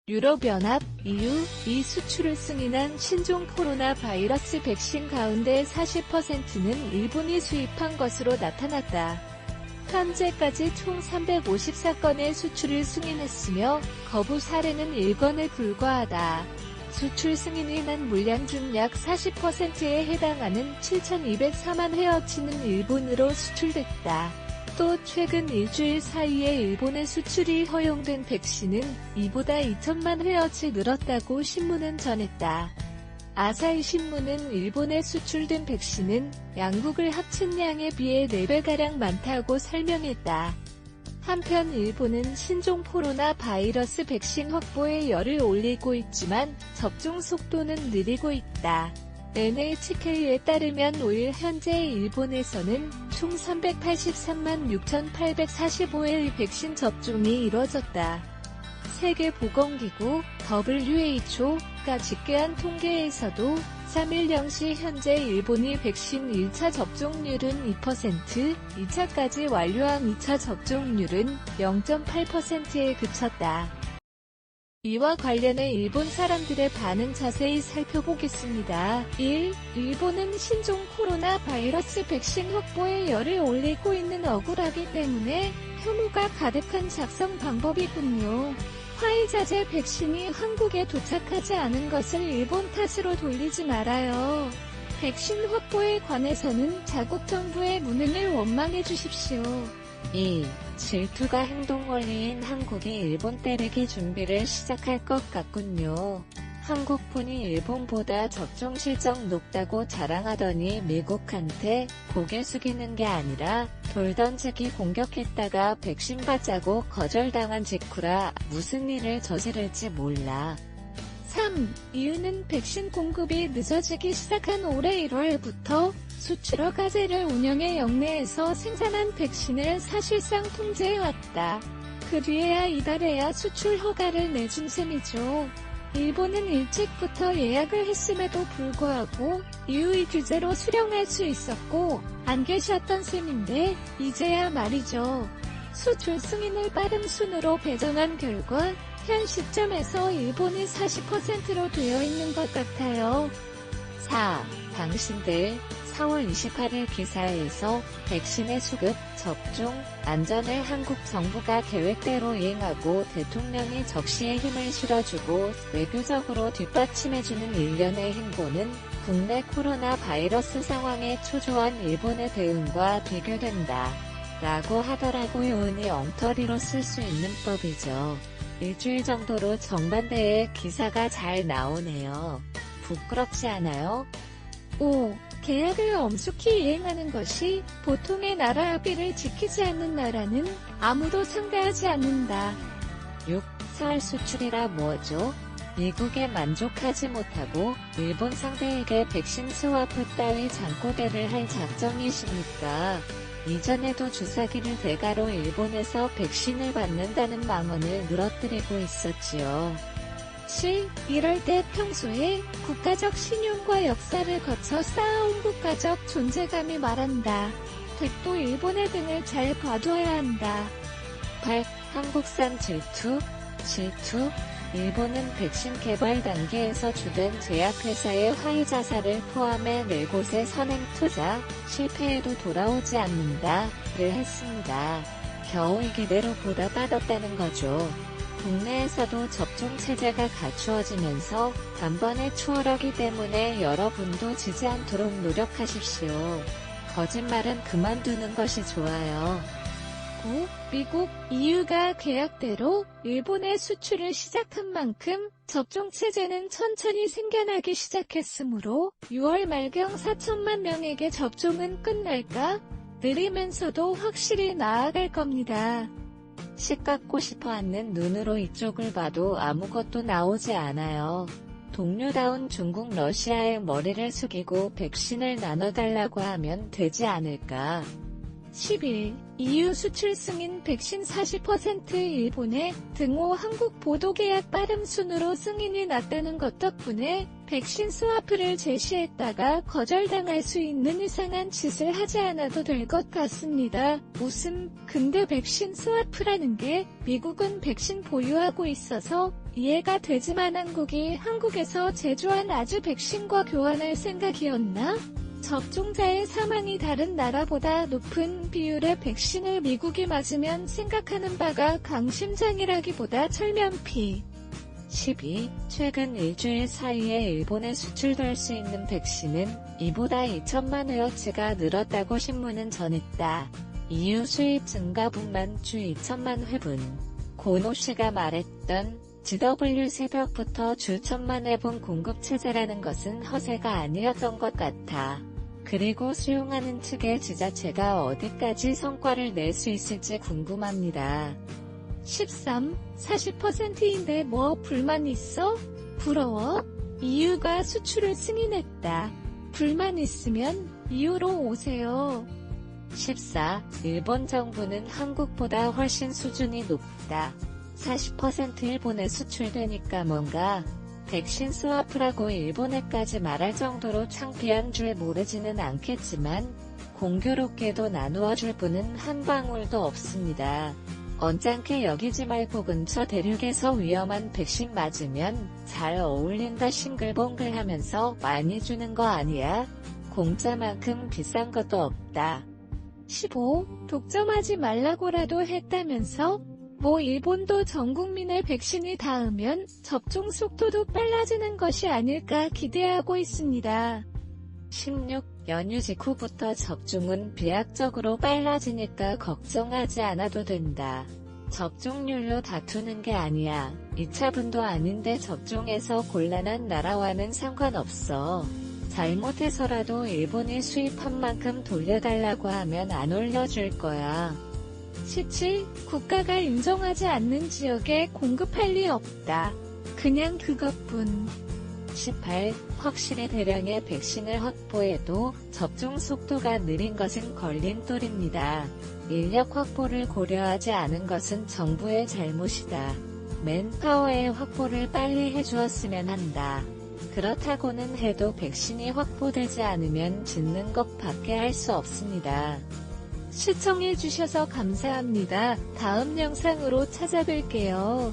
유럽연합 EU 이 수출을 승인한 신종 코로나 바이러스 백신 가운데 40%는 일본이 수입한 것으로 나타났다. 현재까지 총 354건의 수출을 승인했으며 거부 사례는 1건에 불과하다. 수출 승인이 난 물량 중 약 40%에 해당하는 7,204만 회어치는 일본으로 수출됐다. 또 최근 일주일 사이에 일본의 수출이 허용된 백신은 이보다 2천만 회어치 늘었다고 신문은 전했다. 아사히 신문은 일본에 수출된 백신은 양국을 합친 양에 비해 4배가량 많다고 설명했다. 한편 일본은 신종 코로나 바이러스 백신 확보에 열을 올리고 있지만 접종 속도는 느리고 있다. NHK에 따르면 5일 현재 일본에서는 총 383만 6,845회의 백신 접종이 이뤄졌다. 세계보건기구 WHO가 집계한 통계에서도 3일 0시 현재 일본이 백신 1차 접종률은 2%, 2차까지 완료한 2차 접종률은 0.8%에 그쳤다. 이와 관련해 일본 사람들의 반응 자세히 살펴보겠습니다. 1. 일본은 신종 코로나 바이러스 백신 확보에 열을 올리고 있는 억울하기 때문에 혐오가 가득한 작성 방법이군요. 화이자재 백신이 한국에 도착하지 않은 것을 일본 탓으로 돌리지 말아요. 백신 확보에 관해서는 자국 정부의 무능을 원망해 주십시오. 2. 질투가 행동 원리인 한국이 일본 때리기 준비를 시작할 것 같군요. 한국분이 일본보다 접종 실적 높다고 자랑하더니 미국한테 고개 숙이는 게 아니라 돌 던지기 공격했다가 백신 받자고 거절당한 직후라 무슨 일을 저지를지 몰라. 3. 이유는 백신 공급이 늦어지기 시작한 올해 1월부터 수출 허가제를 운영해 역내에서 생산한 백신을 사실상 통제해왔다. 그 뒤에야 이달에야 수출 허가를 내준 셈이죠. 일본은 일찍부터 예약을 했음에도 불구하고 EU의 규제로 수령할 수 있었고 안 계셨던 셈인데 이제야 말이죠. 수출 승인을 빠른 순으로 배정한 결과 현 시점에서 일본이 40%로 되어 있는 것 같아요. 4. 당신들 4월 28일 기사에서 백신의 수급, 접종, 안전을 한국 정부가 계획대로 이행하고 대통령이 적시에 힘을 실어주고 외교적으로 뒷받침해주는 일련의 행보는 국내 코로나 바이러스 상황에 초조한 일본의 대응과 비교된다. 라고 하더라고요. 은이 엉터리로 쓸 수 있는 법이죠. 일주일 정도로 정반대의 기사가 잘 나오네요. 부끄럽지 않아요? 5. 계약을 엄숙히 이행하는 것이 보통의 나라 합의를 지키지 않는 나라는 아무도 상대하지 않는다. 6. 살 수출이라 뭐죠? 미국에 만족하지 못하고 일본 상대에게 백신 스와프 따위 장고대를 할 작정이십니까? 이전에도 주사기를 대가로 일본에서 백신을 받는다는 망언을 늘어뜨리고 있었지요. 7. 이럴 때 평소에 국가적 신용과 역사를 거쳐 쌓아온 국가적 존재감이 말한다. 백도 일본의 등을 잘 봐둬야 한다. 8. 한국산 질투? 일본은 백신 개발 단계에서 주된 제약회사의 화이자사를 포함해 4곳의 선행 투자, 실패해도 돌아오지 않는다를 했습니다. 겨우 이기대로 보다 받았다는 거죠. 국내에서도 접종체제가 갖추어지면서 단번에 추월하기 때문에 여러분도 지지 않도록 노력하십시오. 거짓말은 그만두는 것이 좋아요. 9. 미국, EU가 계약대로 일본에 수출을 시작한 만큼 접종체제는 천천히 생겨나기 시작했으므로 6월 말경 4천만 명에게 접종은 끝날까? 느리면서도 확실히 나아갈 겁니다. 시깎고 싶어 하는 눈으로 이쪽을 봐도 아무것도 나오지 않아요. 동료다운 중국 러시아의 머리를 숙이고 백신을 나눠달라고 하면 되지 않을까. 10일, EU 수출 승인 백신 40% 일본의 등호 한국 보도계약 빠름 순으로 승인이 났다는 것 덕분에 백신 스와프를 제시했다가 거절당할 수 있는 이상한 짓을 하지 않아도 될 것 같습니다. 웃음. 근데 백신 스와프라는 게 미국은 백신 보유하고 있어서 이해가 되지만 한국에서 제조한 아주 백신과 교환할 생각이었나? 접종자의 사망이 다른 나라보다 높은 비율의 백신을 미국이 맞으면 생각하는 바가 강심장이라기보다 철면피. 12. 최근 일주일 사이에 일본에 수출될 수 있는 백신은 이보다 2천만 회어치가 늘었다고 신문은 전했다. EU 수입 증가분만 주 2천만 회분. 고노 씨가 말했던 GW 새벽부터 주 1천만 회분 공급 체제라는 것은 허세가 아니었던 것 같아. 그리고 수용하는 측의 지자체가 어디까지 성과를 낼 수 있을지 궁금합니다. 13. 40%인데 뭐 불만 있어? 부러워? EU가 수출을 승인했다. 불만 있으면 EU로 오세요. 14. 일본 정부는 한국보다 훨씬 수준이 높다. 40% 일본에 수출되니까 뭔가 백신 스와프라고 일본에까지 말할 정도로 창피한 줄 모르지는 않겠지만 공교롭게도 나누어 줄 분은 한 방울도 없습니다. 언짢게 여기지 말고 근처 대륙에서 위험한 백신 맞으면 잘 어울린다 싱글벙글 하면서 많이 주는 거 아니야? 공짜만큼 비싼 것도 없다. 15. 독점하지 말라고라도 했다면서? 뭐 일본도 전 국민의 백신이 닿으면 접종 속도도 빨라지는 것이 아닐까 기대하고 있습니다. 16. 연휴 직후부터 접종은 비약적으로 빨라지니까 걱정하지 않아도 된다. 접종률로 다투는 게 아니야. 2차분도 아닌데 접종해서 곤란한 나라와는 상관없어. 잘못해서라도 일본이 수입한 만큼 돌려달라고 하면 안 올려줄 거야. 17. 국가가 인정하지 않는 지역에 공급할 리 없다. 그냥 그것뿐. 18. 확실히 대량의 백신을 확보해도 접종 속도가 느린 것은 걸림돌입니다. 인력 확보를 고려하지 않은 것은 정부의 잘못이다. 맨파워의 확보를 빨리 해주었으면 한다. 그렇다고는 해도 백신이 확보되지 않으면 짓는 것밖에 할 수 없습니다. 시청해주셔서 감사합니다. 다음 영상으로 찾아뵐게요.